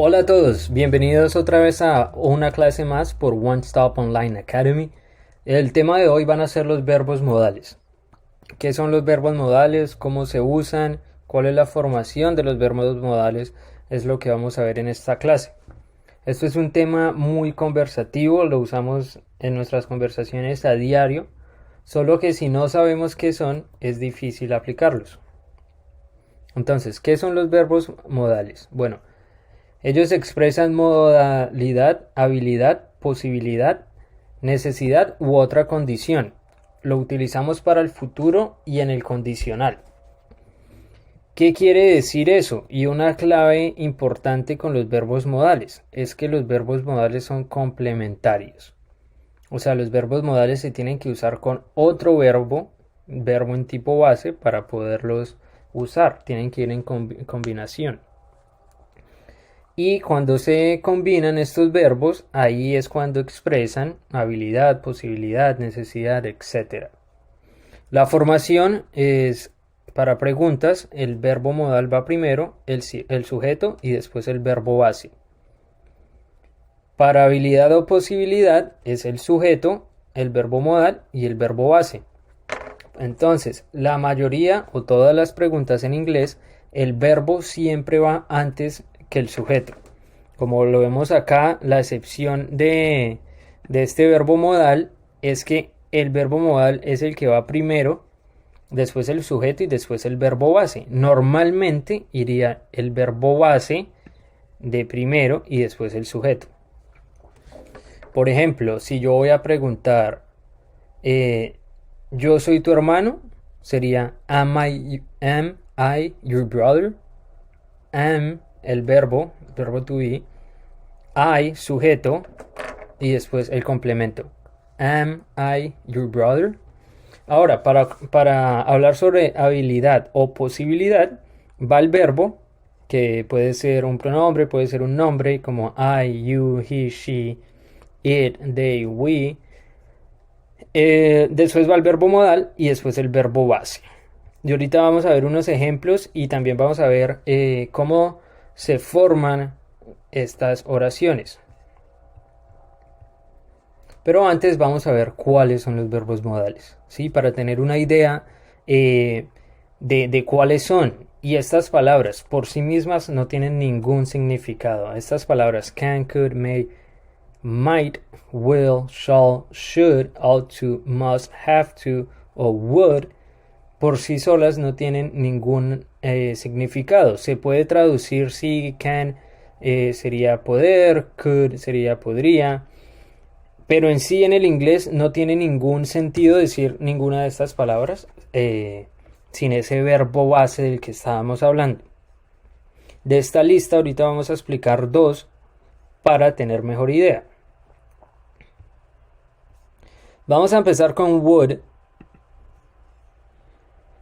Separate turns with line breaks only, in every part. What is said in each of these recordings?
Hola a todos, bienvenidos otra vez a una clase más por One Stop Online Academy. El tema de hoy van a ser los verbos modales. ¿Qué son los verbos modales? ¿Cómo se usan? ¿Cuál es la formación de los verbos modales? Es lo que vamos a ver en esta clase. Esto es un tema muy conversativo, lo usamos en nuestras conversaciones a diario, solo que si no sabemos qué son, es difícil aplicarlos. Entonces, ¿qué son los verbos modales? Bueno, ellos expresan modalidad, habilidad, posibilidad, necesidad u otra condición. Lo utilizamos para el futuro y en el condicional. ¿Qué quiere decir eso? Y una clave importante con los verbos modales es que los verbos modales son complementarios. O sea, los verbos modales se tienen que usar con otro verbo en tipo base para poderlos usar. Tienen que ir en combinación. Y cuando se combinan estos verbos, ahí es cuando expresan habilidad, posibilidad, necesidad, etc. La formación es para preguntas, el verbo modal va primero, el sujeto y después el verbo base. Para habilidad o posibilidad es el sujeto, el verbo modal y el verbo base. Entonces, la mayoría o todas las preguntas en inglés, el verbo siempre va antes que el sujeto. Como lo vemos acá, la excepción de este verbo modal es que el verbo modal es el que va primero, después el sujeto y después el verbo base. Normalmente iría el verbo base de primero y después el sujeto. Por ejemplo, si yo voy a preguntar, yo soy tu hermano, sería am I your brother? Am, el verbo to be, I, sujeto, y después el complemento. Am I your brother? Ahora, para hablar sobre habilidad o posibilidad, va el verbo, que puede ser un pronombre, puede ser un nombre, como I, you, he, she, it, they, we. Después va el verbo modal y después el verbo base. Y ahorita vamos a ver unos ejemplos y también vamos a ver cómo se forman estas oraciones. Pero antes vamos a ver cuáles son los verbos modales, ¿sí? Para tener una idea de cuáles son. Y estas palabras por sí mismas no tienen ningún significado. Estas palabras can, could, may, might, will, shall, should, ought to, must, have to o would por sí solas no tienen ningún significado. Se puede traducir si can sería poder, could sería podría, pero en sí en el inglés no tiene ningún sentido decir ninguna de estas palabras sin ese verbo base del que estábamos hablando. De esta lista ahorita vamos a explicar dos para tener mejor idea. Vamos a empezar con would,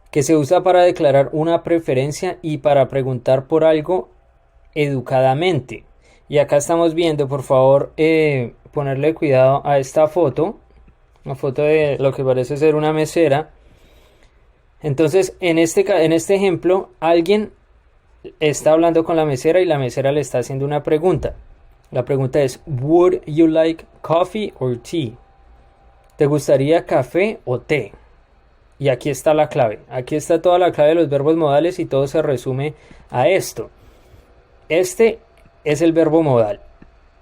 que se usa para declarar una preferencia y para preguntar por algo educadamente. Y acá estamos viendo, por favor, ponerle cuidado a esta foto, una foto de lo que parece ser una mesera. Entonces, en este ejemplo, alguien está hablando con la mesera y la mesera le está haciendo una pregunta. La pregunta es, would you like coffee or tea? ¿Te gustaría café o té? Y aquí está la clave. Aquí está toda la clave de los verbos modales y todo se resume a esto. Este es el verbo modal.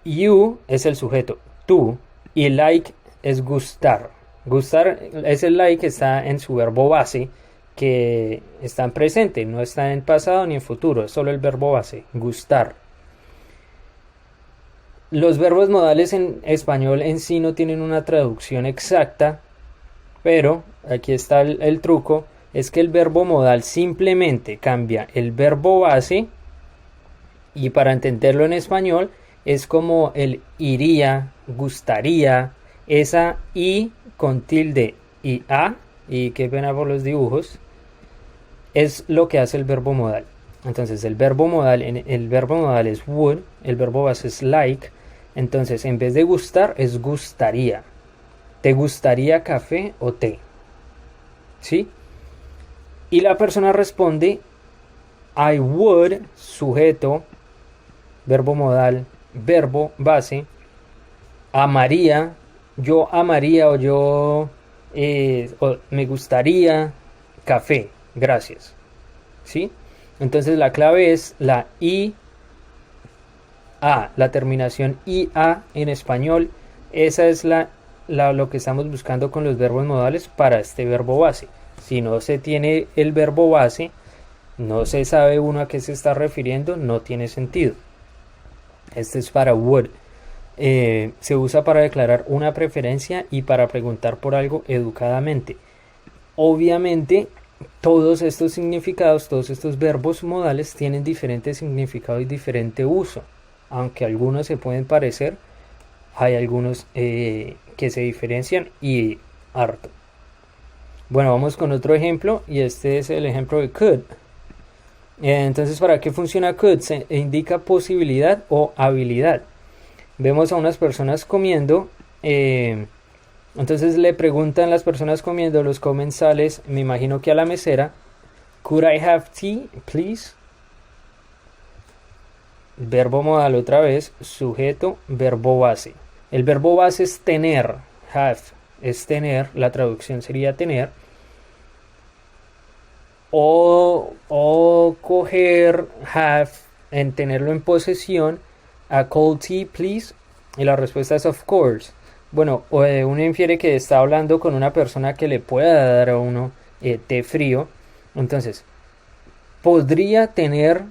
You es el sujeto. Tú. Y like es gustar. Gustar es el like que está en su verbo base, que está en presente. No está en pasado ni en futuro. Es solo el verbo base. Gustar. Los verbos modales en español en sí no tienen una traducción exacta, pero aquí está el truco, es que el verbo modal simplemente cambia el verbo base y para entenderlo en español es como el iría, gustaría, esa i con tilde y a, y qué pena por los dibujos, es lo que hace el verbo modal. Entonces el verbo modal es would, el verbo base es like, entonces en vez de gustar es gustaría. ¿Te gustaría café o té? ¿Sí? Y la persona responde I would, sujeto, verbo modal, verbo base, amaría, yo amaría o me gustaría café, gracias. ¿Sí? Entonces la clave es la la terminación IA en español. Esa es lo que estamos buscando con los verbos modales para este verbo base. Si no se tiene el verbo base, no se sabe uno a qué se está refiriendo, no tiene sentido. Este es para would. Se usa para declarar una preferencia y para preguntar por algo educadamente. Obviamente, todos estos significados, todos estos verbos modales tienen diferente significado y diferente uso. Aunque algunos se pueden parecer, hay algunos que se diferencian y harto. Bueno, vamos con otro ejemplo y este es el ejemplo de could. Entonces, ¿para qué funciona could? Se indica posibilidad o habilidad. Vemos a unas personas comiendo, entonces le preguntan las personas comiendo, los comensales, me imagino que a la mesera, could I have tea, please? Verbo modal otra vez, sujeto, verbo base. El verbo base es tener, have es tener, la traducción sería tener. O coger have en tenerlo en posesión, a cold tea please, y la respuesta es of course. Bueno, uno infiere que está hablando con una persona que le pueda dar a uno té frío. Entonces, ¿podría tener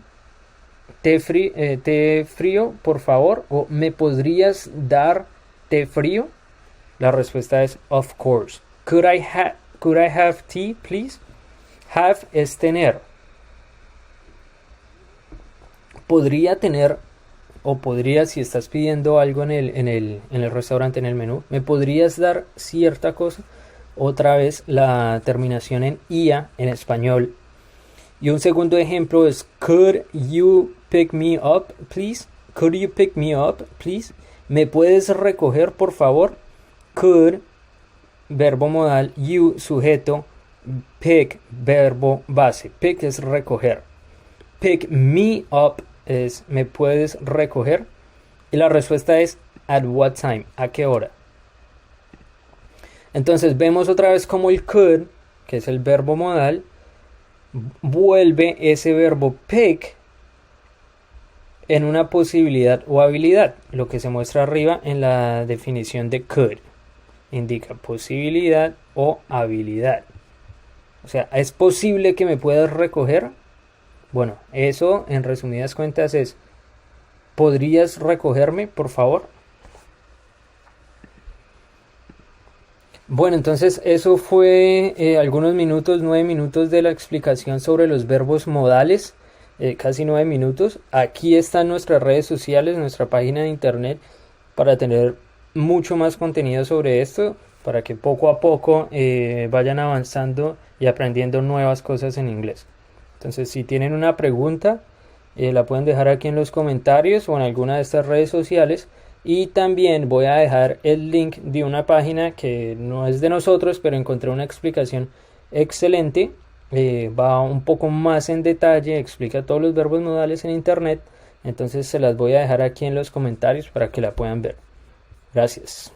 té frío, por favor? ¿O me podrías dar té frío? La respuesta es of course. Could I have tea, please? Have es tener. Podría tener, o podría, si estás pidiendo algo en el restaurante, en el menú, ¿me podrías dar cierta cosa? Otra vez la terminación en IA en español. Y un segundo ejemplo es could you pick me up, please? Could you pick me up, please? ¿Me puedes recoger, por favor? Could, verbo modal, you, sujeto, pick, verbo base. Pick es recoger. Pick me up es ¿me puedes recoger? Y la respuesta es at what time, ¿a qué hora? Entonces vemos otra vez como el could, que es el verbo modal, vuelve ese verbo pick en una posibilidad o habilidad, lo que se muestra arriba en la definición de could. Indica posibilidad o habilidad. O sea, ¿es posible que me puedas recoger? Bueno, eso en resumidas cuentas es ¿podrías recogerme, por favor? Bueno, entonces eso fue algunos minutos, 9 minutos de la explicación sobre los verbos modales, casi 9 minutos. Aquí están nuestras redes sociales, nuestra página de internet para tener mucho más contenido sobre esto, para que poco a poco vayan avanzando y aprendiendo nuevas cosas en inglés. Entonces, si tienen una pregunta, la pueden dejar aquí en los comentarios o en alguna de estas redes sociales. Y también voy a dejar el link de una página que no es de nosotros, pero encontré una explicación excelente. Va un poco más en detalle, explica todos los verbos modales en internet. Entonces se las voy a dejar aquí en los comentarios para que la puedan ver. Gracias.